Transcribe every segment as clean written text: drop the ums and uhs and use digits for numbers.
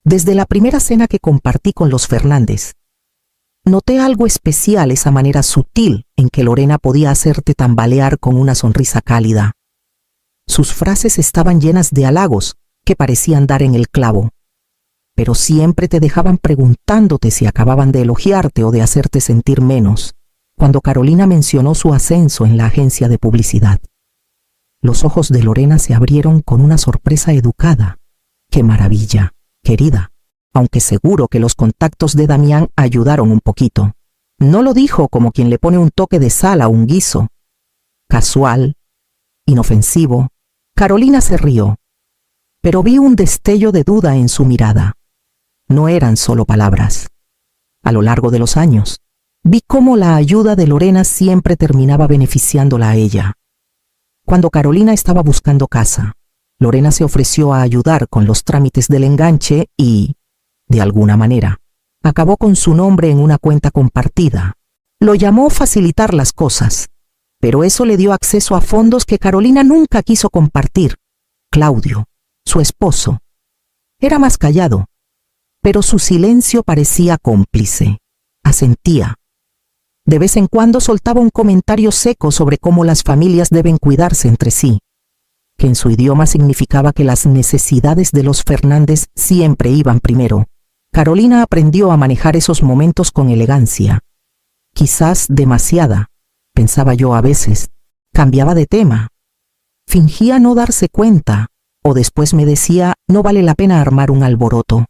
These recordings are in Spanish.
Desde la primera cena que compartí con los Fernández, noté algo especial, esa manera sutil en que Lorena podía hacerte tambalear con una sonrisa cálida. Sus frases estaban llenas de halagos que parecían dar en el clavo, pero siempre te dejaban preguntándote si acababan de elogiarte o de hacerte sentir menos. Cuando Carolina mencionó su ascenso en la agencia de publicidad, los ojos de Lorena se abrieron con una sorpresa educada. ¡Qué maravilla, querida! Aunque seguro que los contactos de Damián ayudaron un poquito. No lo dijo como quien le pone un toque de sal a un guiso. Casual, inofensivo. Carolina se rió, pero vi un destello de duda en su mirada. No eran solo palabras. A lo largo de los años, vi cómo la ayuda de Lorena siempre terminaba beneficiándola a ella. Cuando Carolina estaba buscando casa, Lorena se ofreció a ayudar con los trámites del enganche y, de alguna manera, acabó con su nombre en una cuenta compartida. Lo llamó facilitar las cosas, pero eso le dio acceso a fondos que Carolina nunca quiso compartir. Claudio, su esposo, era más callado, pero su silencio parecía cómplice. Asentía. De vez en cuando soltaba un comentario seco sobre cómo las familias deben cuidarse entre sí, que en su idioma significaba que las necesidades de los Fernández siempre iban primero. Carolina aprendió a manejar esos momentos con elegancia. Quizás demasiada, pensaba yo a veces. Cambiaba de tema. Fingía no darse cuenta, o después me decía, no vale la pena armar un alboroto.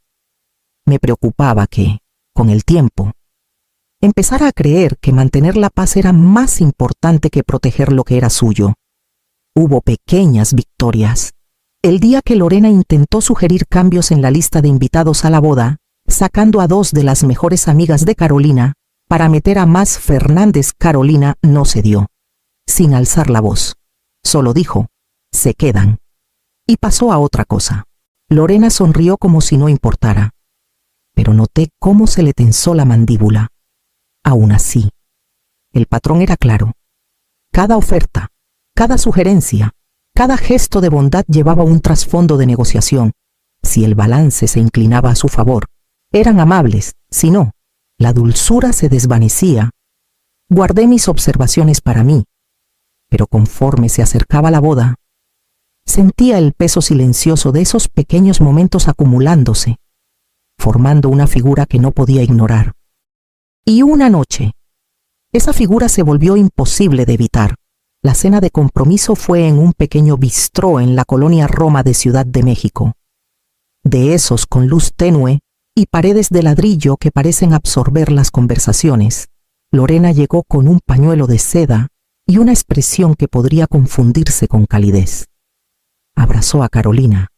Me preocupaba que, con el tiempo, empezara a creer que mantener la paz era más importante que proteger lo que era suyo. Hubo pequeñas victorias. El día que Lorena intentó sugerir cambios en la lista de invitados a la boda, sacando a 2 de las mejores amigas de Carolina, para meter a más Fernández, Carolina no cedió, sin alzar la voz. Solo dijo, se quedan. Y pasó a otra cosa. Lorena sonrió como si no importara, pero noté cómo se le tensó la mandíbula. Aún así, el patrón era claro. Cada oferta, cada sugerencia, cada gesto de bondad llevaba un trasfondo de negociación. Si el balance se inclinaba a su favor, eran amables; si no, la dulzura se desvanecía. Guardé mis observaciones para mí, pero conforme se acercaba la boda, sentía el peso silencioso de esos pequeños momentos acumulándose, formando una figura que no podía ignorar. Y una noche, esa figura se volvió imposible de evitar. La cena de compromiso fue en un pequeño bistró en la colonia Roma de Ciudad de México. De esos con luz tenue y paredes de ladrillo que parecen absorber las conversaciones. Lorena llegó con un pañuelo de seda y una expresión que podría confundirse con calidez. Abrazó a Carolina,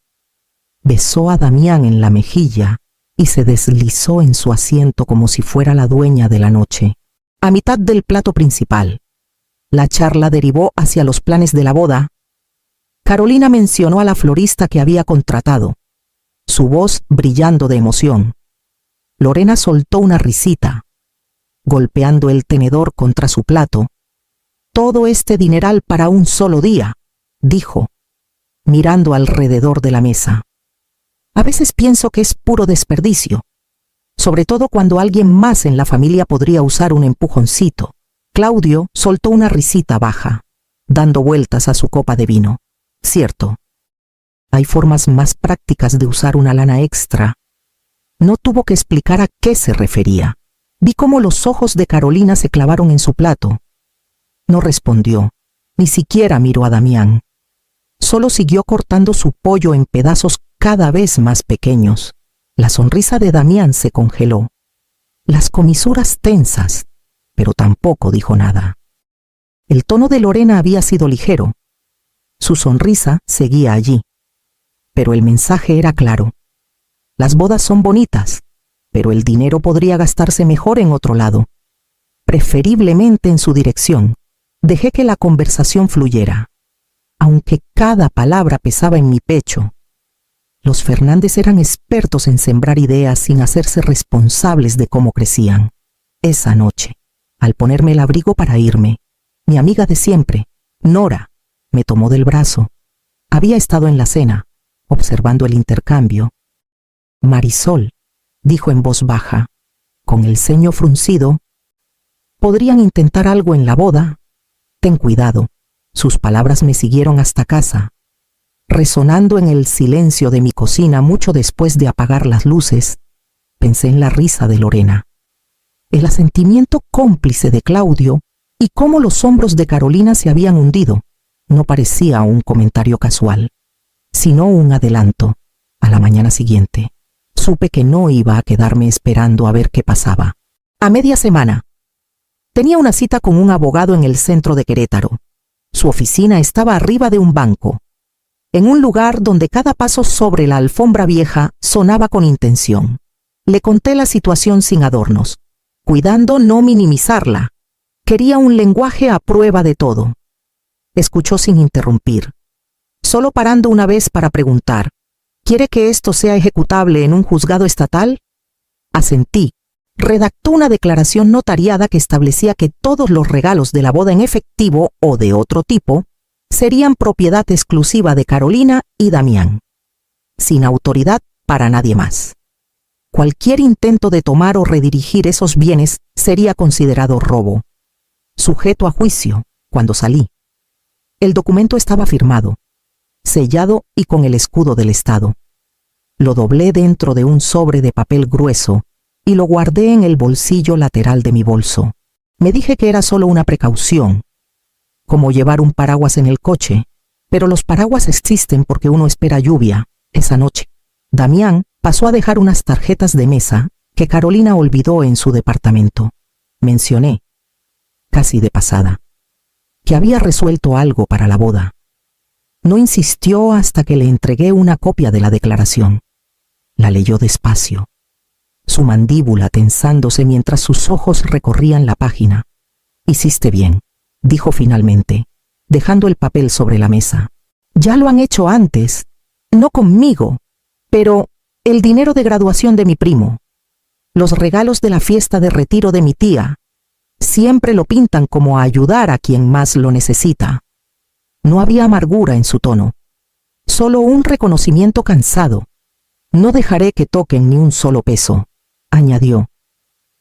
besó a Damián en la mejilla y se deslizó en su asiento como si fuera la dueña de la noche. A mitad del plato principal, la charla derivó hacia los planes de la boda. Carolina mencionó a la florista que había contratado, su voz brillando de emoción. Lorena soltó una risita, golpeando el tenedor contra su plato. «Todo este dineral para un solo día», dijo, mirando alrededor de la mesa. «A veces pienso que es puro desperdicio, sobre todo cuando alguien más en la familia podría usar un empujoncito». Claudio soltó una risita baja, dando vueltas a su copa de vino. «Cierto, hay formas más prácticas de usar una lana extra». No tuvo que explicar a qué se refería. Vi cómo los ojos de Carolina se clavaron en su plato. No respondió, ni siquiera miró a Damián. Solo siguió cortando su pollo en pedazos cada vez más pequeños. La sonrisa de Damián se congeló, las comisuras tensas, pero tampoco dijo nada. El tono de Lorena había sido ligero. Su sonrisa seguía allí, pero el mensaje era claro. Las bodas son bonitas, pero el dinero podría gastarse mejor en otro lado, preferiblemente en su dirección. Dejé que la conversación fluyera, aunque cada palabra pesaba en mi pecho. Los Fernández eran expertos en sembrar ideas sin hacerse responsables de cómo crecían. Esa noche, al ponerme el abrigo para irme, mi amiga de siempre, Nora, me tomó del brazo. Había estado en la cena, observando el intercambio, Marisol, dijo en voz baja, con el ceño fruncido, ¿podrían intentar algo en la boda? Ten cuidado. Sus palabras me siguieron hasta casa, resonando en el silencio de mi cocina mucho después de apagar las luces. Pensé en la risa de Lorena, el asentimiento cómplice de Claudio y cómo los hombros de Carolina se habían hundido. No parecía un comentario casual, sino un adelanto. A la mañana siguiente, supe que no iba a quedarme esperando a ver qué pasaba. A media semana, tenía una cita con un abogado en el centro de Querétaro. Su oficina estaba arriba de un banco, en un lugar donde cada paso sobre la alfombra vieja sonaba con intención. Le conté la situación sin adornos, cuidando no minimizarla. Quería un lenguaje a prueba de todo. Escuchó sin interrumpir, solo parando una vez para preguntar, ¿quiere que esto sea ejecutable en un juzgado estatal? Asentí. Redactó una declaración notariada que establecía que todos los regalos de la boda en efectivo o de otro tipo serían propiedad exclusiva de Carolina y Damián, sin autoridad para nadie más. Cualquier intento de tomar o redirigir esos bienes sería considerado robo, sujeto a juicio. Cuando salí, el documento estaba firmado, sellado y con el escudo del Estado. Lo doblé dentro de un sobre de papel grueso y lo guardé en el bolsillo lateral de mi bolso. Me dije que era solo una precaución, como llevar un paraguas en el coche, pero los paraguas existen porque uno espera lluvia. Esa noche, Damián pasó a dejar unas tarjetas de mesa que Carolina olvidó en su departamento. Mencioné, casi de pasada, que había resuelto algo para la boda. No insistió hasta que le entregué una copia de la declaración. La leyó despacio, su mandíbula tensándose mientras sus ojos recorrían la página. Hiciste bien, dijo finalmente, dejando el papel sobre la mesa. Ya lo han hecho antes, no conmigo, pero el dinero de graduación de mi primo, los regalos de la fiesta de retiro de mi tía, siempre lo pintan como a ayudar a quien más lo necesita. No había amargura en su tono, solo un reconocimiento cansado. No dejaré que toquen ni un solo peso, añadió.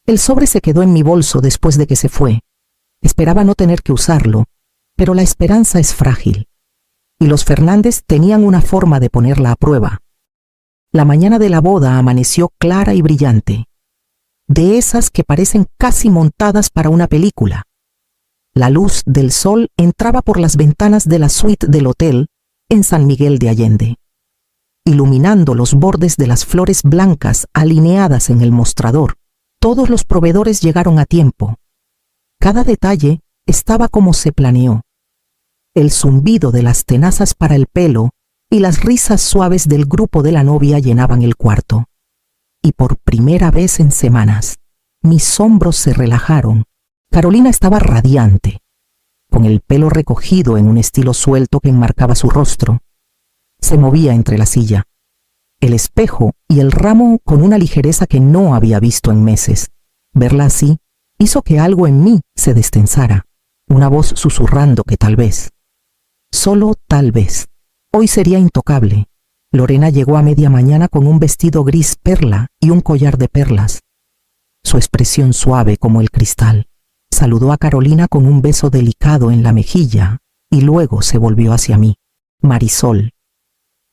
El sobre se quedó en mi bolso después de que se fue. Esperaba no tener que usarlo, pero la esperanza es frágil, y los Fernández tenían una forma de ponerla a prueba. La mañana de la boda amaneció clara y brillante, de esas que parecen casi montadas para una película. La luz del sol entraba por las ventanas de la suite del hotel en San Miguel de Allende, iluminando los bordes de las flores blancas alineadas en el mostrador. Todos los proveedores llegaron a tiempo. Cada detalle estaba como se planeó. El zumbido de las tenazas para el pelo y las risas suaves del grupo de la novia llenaban el cuarto. Y por primera vez en semanas, mis hombros se relajaron. Carolina estaba radiante, con el pelo recogido en un estilo suelto que enmarcaba su rostro. Se movía entre la silla, el espejo y el ramo con una ligereza que no había visto en meses. Verla así hizo que algo en mí se destensara, una voz susurrando que tal vez, solo tal vez, hoy sería intocable. Lorena llegó a media mañana con un vestido gris perla y un collar de perlas. Su expresión suave como el cristal. Saludó a Carolina con un beso delicado en la mejilla y luego se volvió hacia mí. Marisol,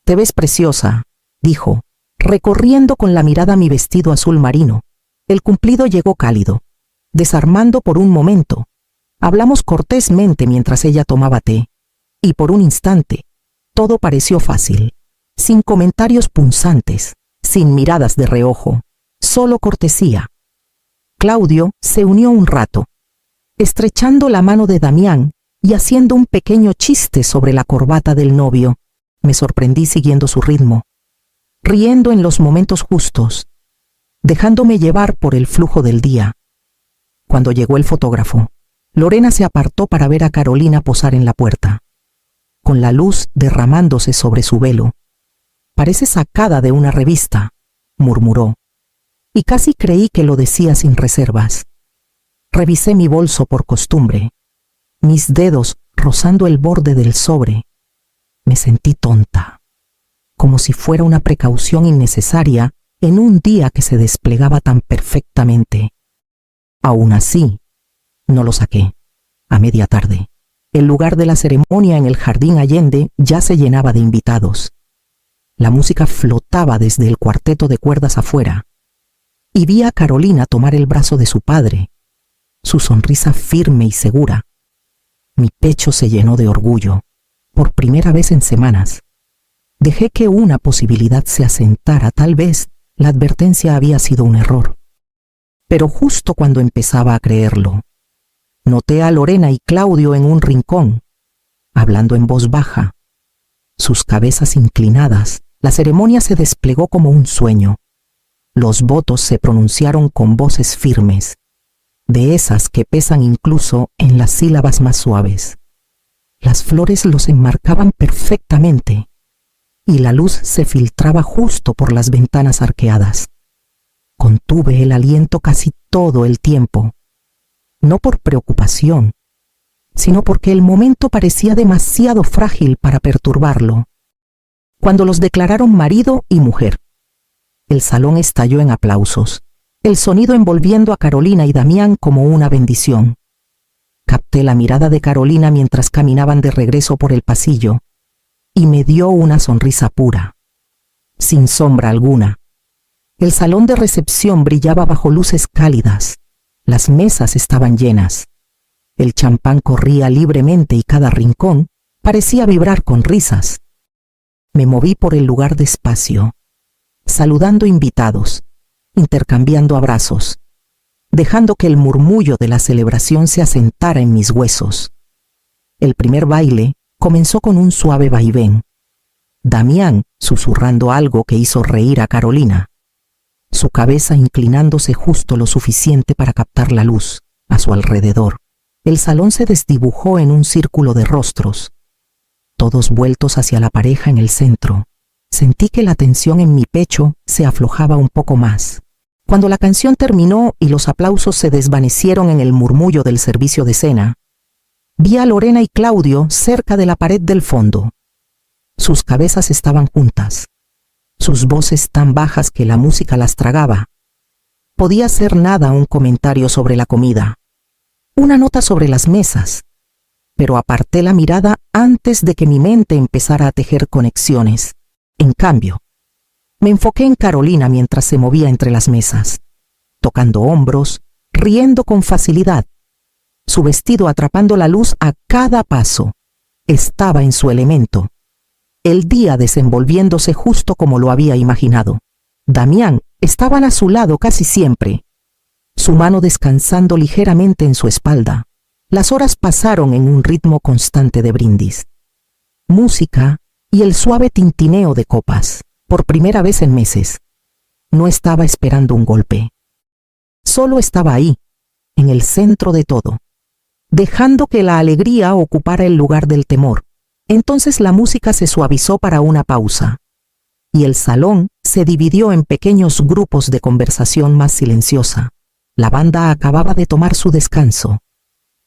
te ves preciosa, dijo, recorriendo con la mirada mi vestido azul marino. El cumplido llegó cálido, desarmando por un momento. Hablamos cortésmente mientras ella tomaba té, y por un instante, todo pareció fácil, sin comentarios punzantes, sin miradas de reojo, solo cortesía. Claudio se unió un rato, estrechando la mano de Damián y haciendo un pequeño chiste sobre la corbata del novio. Me sorprendí siguiendo su ritmo, riendo en los momentos justos, dejándome llevar por el flujo del día. Cuando llegó el fotógrafo, Lorena se apartó para ver a Carolina posar en la puerta, con la luz derramándose sobre su velo. Parece sacada de una revista, murmuró, y casi creí que lo decía sin reservas. Revisé mi bolso por costumbre, mis dedos rozando el borde del sobre. Me sentí tonta, como si fuera una precaución innecesaria en un día que se desplegaba tan perfectamente. Aún así, no lo saqué. A media tarde, el lugar de la ceremonia en el jardín Allende ya se llenaba de invitados. La música flotaba desde el cuarteto de cuerdas afuera, y vi a Carolina tomar el brazo de su padre, su sonrisa firme y segura. Mi pecho se llenó de orgullo, por primera vez en semanas. Dejé que una posibilidad se asentara, tal vez la advertencia había sido un error. Pero justo cuando empezaba a creerlo, noté a Lorena y Claudio en un rincón, hablando en voz baja. Sus cabezas inclinadas, la ceremonia se desplegó como un sueño. Los votos se pronunciaron con voces firmes, de esas que pesan incluso en las sílabas más suaves. Las flores los enmarcaban perfectamente, y la luz se filtraba justo por las ventanas arqueadas. Contuve el aliento casi todo el tiempo, no por preocupación, sino porque el momento parecía demasiado frágil para perturbarlo. Cuando los declararon marido y mujer, el salón estalló en aplausos, el sonido envolviendo a Carolina y Damián como una bendición. Capté la mirada de Carolina mientras caminaban de regreso por el pasillo, y me dio una sonrisa pura, sin sombra alguna. El salón de recepción brillaba bajo luces cálidas. Las mesas estaban llenas. El champán corría libremente y cada rincón parecía vibrar con risas. Me moví por el lugar despacio, saludando invitados, intercambiando abrazos, dejando que el murmullo de la celebración se asentara en mis huesos. El primer baile comenzó con un suave vaivén. Damián susurrando algo que hizo reír a Carolina, su cabeza inclinándose justo lo suficiente para captar la luz a su alrededor. El salón se desdibujó en un círculo de rostros, todos vueltos hacia la pareja en el centro. Sentí que la tensión en mi pecho se aflojaba un poco más. Cuando la canción terminó y los aplausos se desvanecieron en el murmullo del servicio de cena, vi a Lorena y Claudio cerca de la pared del fondo. Sus cabezas estaban juntas, sus voces tan bajas que la música las tragaba. Podía ser nada un comentario sobre la comida, una nota sobre las mesas, pero aparté la mirada antes de que mi mente empezara a tejer conexiones. En cambio, me enfoqué en Carolina mientras se movía entre las mesas, tocando hombros, riendo con facilidad, su vestido atrapando la luz a cada paso. Estaba en su elemento, el día desenvolviéndose justo como lo había imaginado. Damián estaba a su lado casi siempre, su mano descansando ligeramente en su espalda. Las horas pasaron en un ritmo constante de brindis, música y el suave tintineo de copas. Por primera vez en meses, no estaba esperando un golpe. Solo estaba ahí, en el centro de todo, dejando que la alegría ocupara el lugar del temor. Entonces la música se suavizó para una pausa, y el salón se dividió en pequeños grupos de conversación más silenciosa. La banda acababa de tomar su descanso,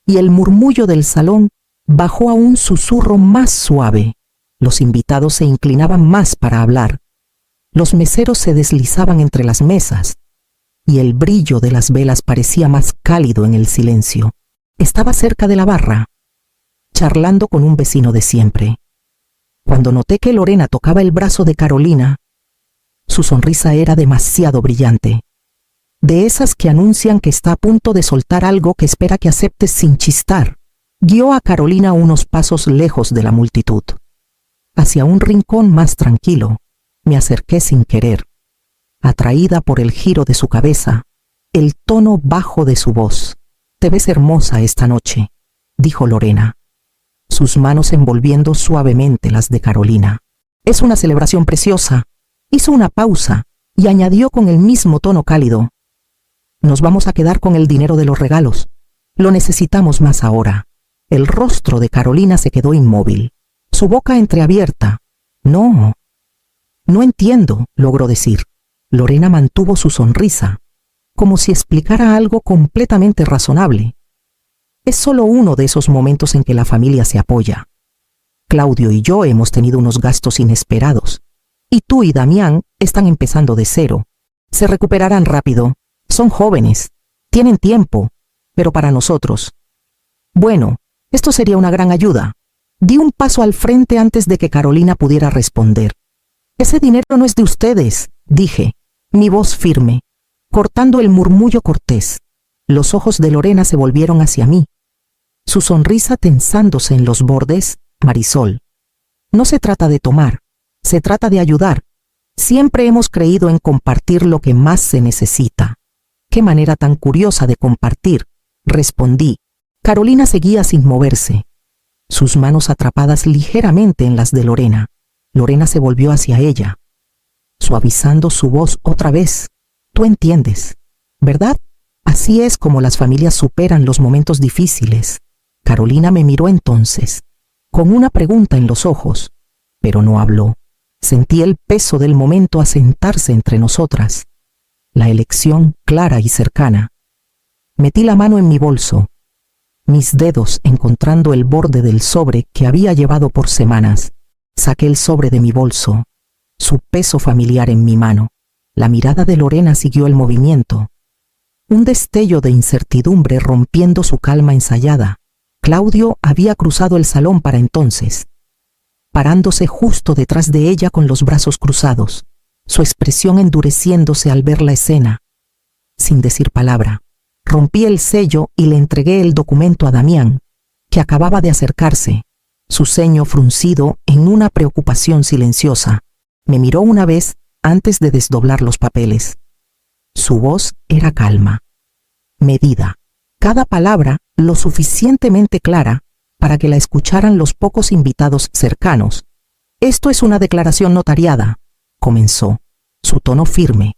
y el murmullo del salón bajó a un susurro más suave. Los invitados se inclinaban más para hablar. Los meseros se deslizaban entre las mesas, y el brillo de las velas parecía más cálido en el silencio. Estaba cerca de la barra, charlando con un vecino de siempre. Cuando noté que Lorena tocaba el brazo de Carolina, su sonrisa era demasiado brillante, de esas que anuncian que está a punto de soltar algo que espera que aceptes sin chistar. Guió a Carolina unos pasos lejos de la multitud, hacia un rincón más tranquilo. Me acerqué sin querer, atraída por el giro de su cabeza, el tono bajo de su voz. «Te ves hermosa esta noche», dijo Lorena, sus manos envolviendo suavemente las de Carolina. «Es una celebración preciosa». Hizo una pausa y añadió con el mismo tono cálido: «Nos vamos a quedar con el dinero de los regalos. Lo necesitamos más ahora». El rostro de Carolina se quedó inmóvil, su boca entreabierta. No entiendo», logró decir. Lorena mantuvo su sonrisa, como si explicara algo completamente razonable. Es solo uno de esos momentos en que la familia se apoya. Claudio y yo hemos tenido unos gastos inesperados, y tú y Damián están empezando de cero. Se recuperarán rápido. Son jóvenes. Tienen tiempo. Pero para nosotros. Bueno, esto sería una gran ayuda. Di un paso al frente antes de que Carolina pudiera responder. Ese dinero no es de ustedes, dije, mi voz firme, cortando el murmullo cortés. Los ojos de Lorena se volvieron hacia mí. Su sonrisa tensándose en los bordes, Marisol. No se trata de tomar, se trata de ayudar. Siempre hemos creído en compartir lo que más se necesita. Qué manera tan curiosa de compartir, respondí. Carolina seguía sin moverse, sus manos atrapadas ligeramente en las de Lorena. Lorena se volvió hacia ella, suavizando su voz otra vez. Tú entiendes, ¿verdad? Así es como las familias superan los momentos difíciles. Carolina me miró entonces, con una pregunta en los ojos, pero no habló. Sentí el peso del momento asentarse entre nosotras, la elección clara y cercana. Metí la mano en mi bolso, mis dedos encontrando el borde del sobre que había llevado por semanas. Saqué el sobre de mi bolso, su peso familiar en mi mano. La mirada de Lorena siguió el movimiento, un destello de incertidumbre rompiendo su calma ensayada. Claudio había cruzado el salón para entonces, parándose justo detrás de ella con los brazos cruzados, su expresión endureciéndose al ver la escena. Sin decir palabra, rompí el sello y le entregué el documento a Damián, que acababa de acercarse, su ceño fruncido en una preocupación silenciosa. Me miró una vez antes de desdoblar los papeles. Su voz era calma, medida, cada palabra lo suficientemente clara para que la escucharan los pocos invitados cercanos. Esto es una declaración notariada, comenzó, su tono firme,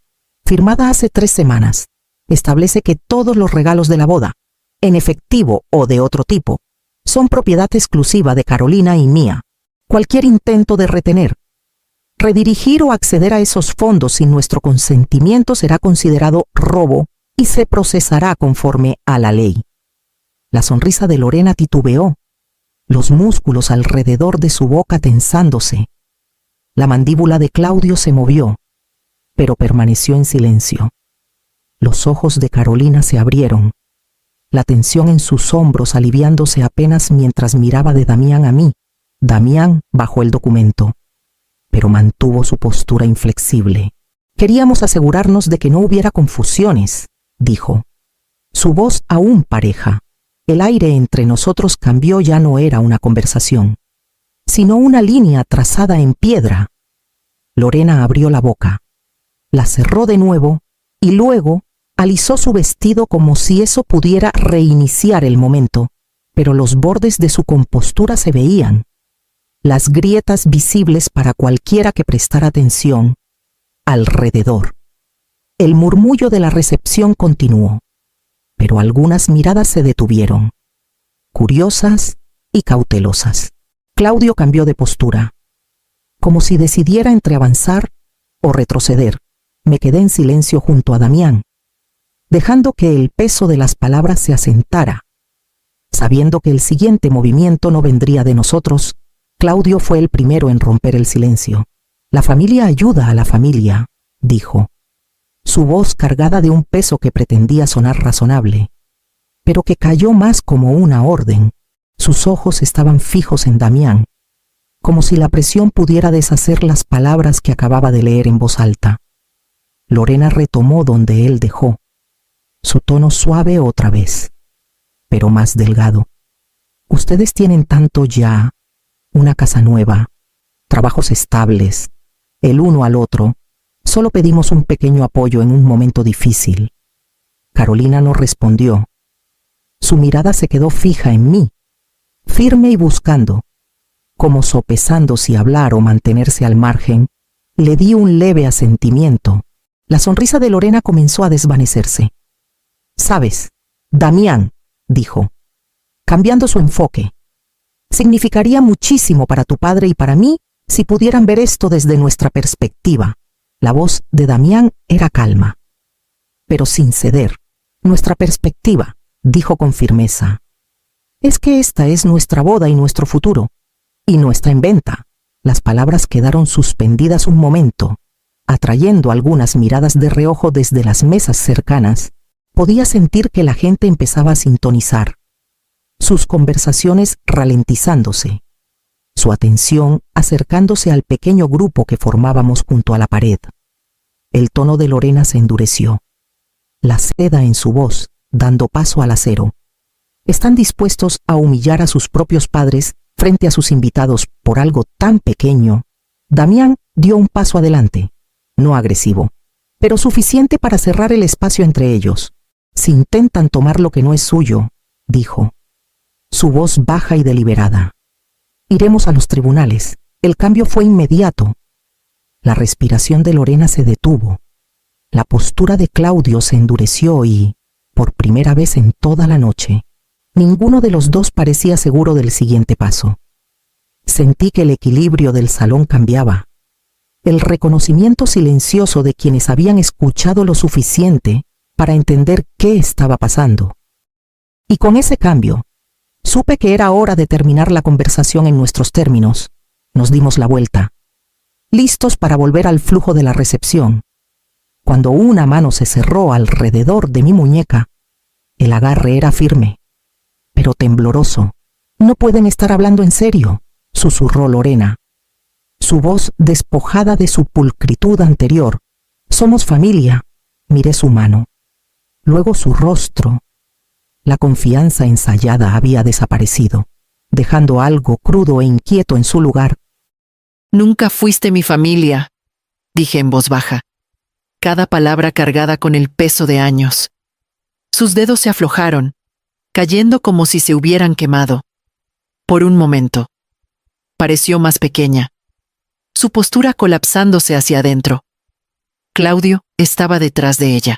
firmada hace 3 semanas. Establece que todos los regalos de la boda, en efectivo o de otro tipo, son propiedad exclusiva de Carolina y mía. Cualquier intento de retener, redirigir o acceder a esos fondos sin nuestro consentimiento será considerado robo y se procesará conforme a la ley. La sonrisa de Lorena titubeó, los músculos alrededor de su boca tensándose. La mandíbula de Claudio se movió, pero permaneció en silencio. Los ojos de Carolina se abrieron, la tensión en sus hombros aliviándose apenas mientras miraba de Damián a mí. Damián bajó el documento, pero mantuvo su postura inflexible. Queríamos asegurarnos de que no hubiera confusiones, dijo. Su voz aún pareja. El aire entre nosotros cambió, ya no era una conversación, sino una línea trazada en piedra. Lorena abrió la boca, la cerró de nuevo y luego alisó su vestido como si eso pudiera reiniciar el momento, pero los bordes de su compostura se veían, las grietas visibles para cualquiera que prestara atención. Alrededor, el murmullo de la recepción continuó, pero algunas miradas se detuvieron, curiosas y cautelosas. Claudio cambió de postura, como si decidiera entre avanzar o retroceder. Me quedé en silencio junto a Damián, dejando que el peso de las palabras se asentara. Sabiendo que el siguiente movimiento no vendría de nosotros, Claudio fue el primero en romper el silencio. La familia ayuda a la familia, dijo, su voz cargada de un peso que pretendía sonar razonable, pero que cayó más como una orden. Sus ojos estaban fijos en Damián, como si la presión pudiera deshacer las palabras que acababa de leer en voz alta. Lorena retomó donde él dejó, su tono suave otra vez, pero más delgado. Ustedes tienen tanto ya, una casa nueva, trabajos estables, el uno al otro. Solo pedimos un pequeño apoyo en un momento difícil. Carolina no respondió. Su mirada se quedó fija en mí, firme y buscando, como sopesando si hablar o mantenerse al margen. Le di un leve asentimiento. La sonrisa de Lorena comenzó a desvanecerse. «Sabes, Damián», dijo, cambiando su enfoque, «significaría muchísimo para tu padre y para mí si pudieran ver esto desde nuestra perspectiva». La voz de Damián era calma, pero sin ceder. «Nuestra perspectiva», dijo con firmeza, «es que esta es nuestra boda y nuestro futuro, y no está en venta». Las palabras quedaron suspendidas un momento, atrayendo algunas miradas de reojo desde las mesas cercanas, podía sentir que la gente empezaba a sintonizar, sus conversaciones ralentizándose, su atención acercándose al pequeño grupo que formábamos junto a la pared. El tono de Lorena se endureció, la seda en su voz dando paso al acero. ¿Están dispuestos a humillar a sus propios padres frente a sus invitados por algo tan pequeño? Damián dio un paso adelante, no agresivo, pero suficiente para cerrar el espacio entre ellos. Si intentan tomar lo que no es suyo, dijo, su voz baja y deliberada. Iremos a los tribunales. El cambio fue inmediato. La respiración de Lorena se detuvo. La postura de Claudio se endureció y, por primera vez en toda la noche, ninguno de los dos parecía seguro del siguiente paso. Sentí que el equilibrio del salón cambiaba. El reconocimiento silencioso de quienes habían escuchado lo suficiente para entender qué estaba pasando. Y con ese cambio, supe que era hora de terminar la conversación en nuestros términos. Nos dimos la vuelta, listos para volver al flujo de la recepción. Cuando una mano se cerró alrededor de mi muñeca, el agarre era firme, pero tembloroso. «No pueden estar hablando en serio», susurró Lorena, su voz despojada de su pulcritud anterior. «Somos familia». Miré su mano, luego su rostro. La confianza ensayada había desaparecido, dejando algo crudo e inquieto en su lugar. «Nunca fuiste mi familia», dije en voz baja, cada palabra cargada con el peso de años. Sus dedos se aflojaron, cayendo como si se hubieran quemado. Por un momento, pareció más pequeña, su postura colapsándose hacia adentro. Claudio estaba detrás de ella,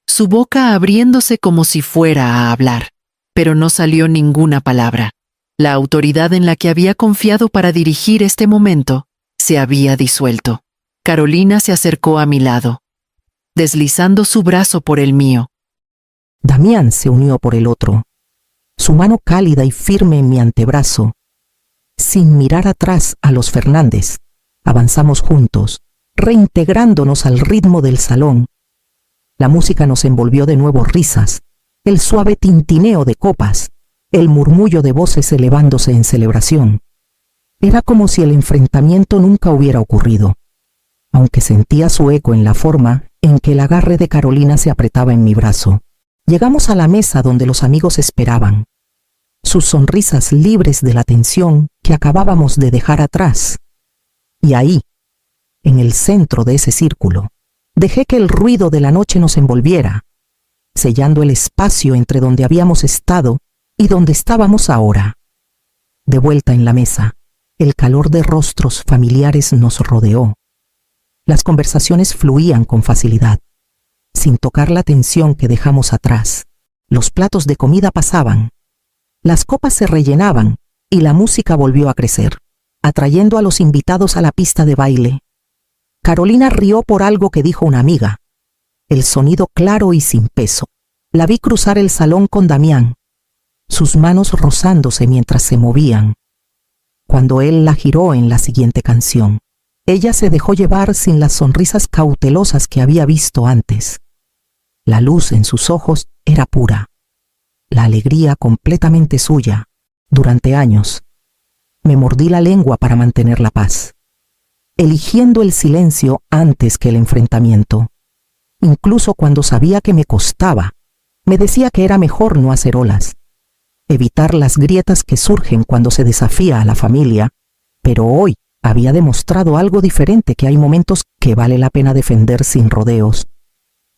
su boca abriéndose como si fuera a hablar, pero no salió ninguna palabra. La autoridad en la que había confiado para dirigir este momento se había disuelto. Carolina se acercó a mi lado, deslizando su brazo por el mío. Damián se unió por el otro, su mano cálida y firme en mi antebrazo. Sin mirar atrás a los Fernández, avanzamos juntos, reintegrándonos al ritmo del salón. La música nos envolvió de nuevo risas, el suave tintineo de copas, el murmullo de voces elevándose en celebración. Era como si el enfrentamiento nunca hubiera ocurrido, aunque sentía su eco en la forma en que el agarre de Carolina se apretaba en mi brazo. Llegamos a la mesa donde los amigos esperaban, sus sonrisas libres de la tensión que acabábamos de dejar atrás. Y ahí, en el centro de ese círculo, dejé que el ruido de la noche nos envolviera, sellando el espacio entre donde habíamos estado y donde estábamos ahora. De vuelta en la mesa, el calor de rostros familiares nos rodeó. Las conversaciones fluían con facilidad, sin tocar la tensión que dejamos atrás. Los platos de comida pasaban, las copas se rellenaban y la música volvió a crecer, atrayendo a los invitados a la pista de baile. Carolina rió por algo que dijo una amiga. El sonido claro y sin peso. La vi cruzar el salón con Damián, sus manos rozándose mientras se movían. Cuando él la giró en la siguiente canción, ella se dejó llevar sin las sonrisas cautelosas que había visto antes. La luz en sus ojos era pura, la alegría completamente suya. Durante años, me mordí la lengua para mantener la paz, eligiendo el silencio antes que el enfrentamiento. Incluso cuando sabía que me costaba, me decía que era mejor no hacer olas, evitar las grietas que surgen cuando se desafía a la familia, pero hoy había demostrado algo diferente, que hay momentos que vale la pena defender sin rodeos.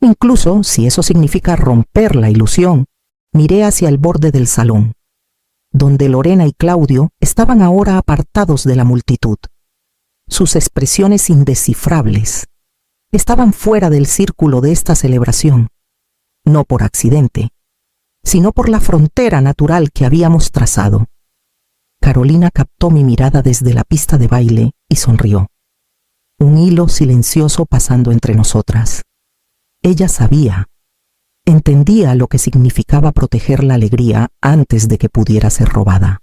Incluso si eso significa romper la ilusión. Miré hacia el borde del salón, donde Lorena y Claudio estaban ahora apartados de la multitud. Sus expresiones indescifrables estaban fuera del círculo de esta celebración, no por accidente, sino por la frontera natural que habíamos trazado. Carolina captó mi mirada desde la pista de baile y sonrió. Un hilo silencioso pasando entre nosotras. Ella sabía, entendía lo que significaba proteger la alegría antes de que pudiera ser robada.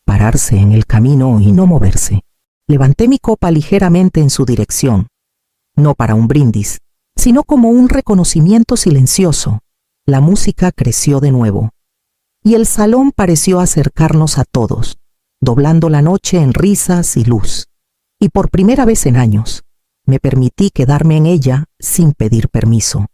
Pararse en el camino y no moverse. Levanté mi copa ligeramente en su dirección, no para un brindis, sino como un reconocimiento silencioso. La música creció de nuevo, y el salón pareció acercarnos a todos, doblando la noche en risas y luz. Y por primera vez en años, me permití quedarme en ella sin pedir permiso.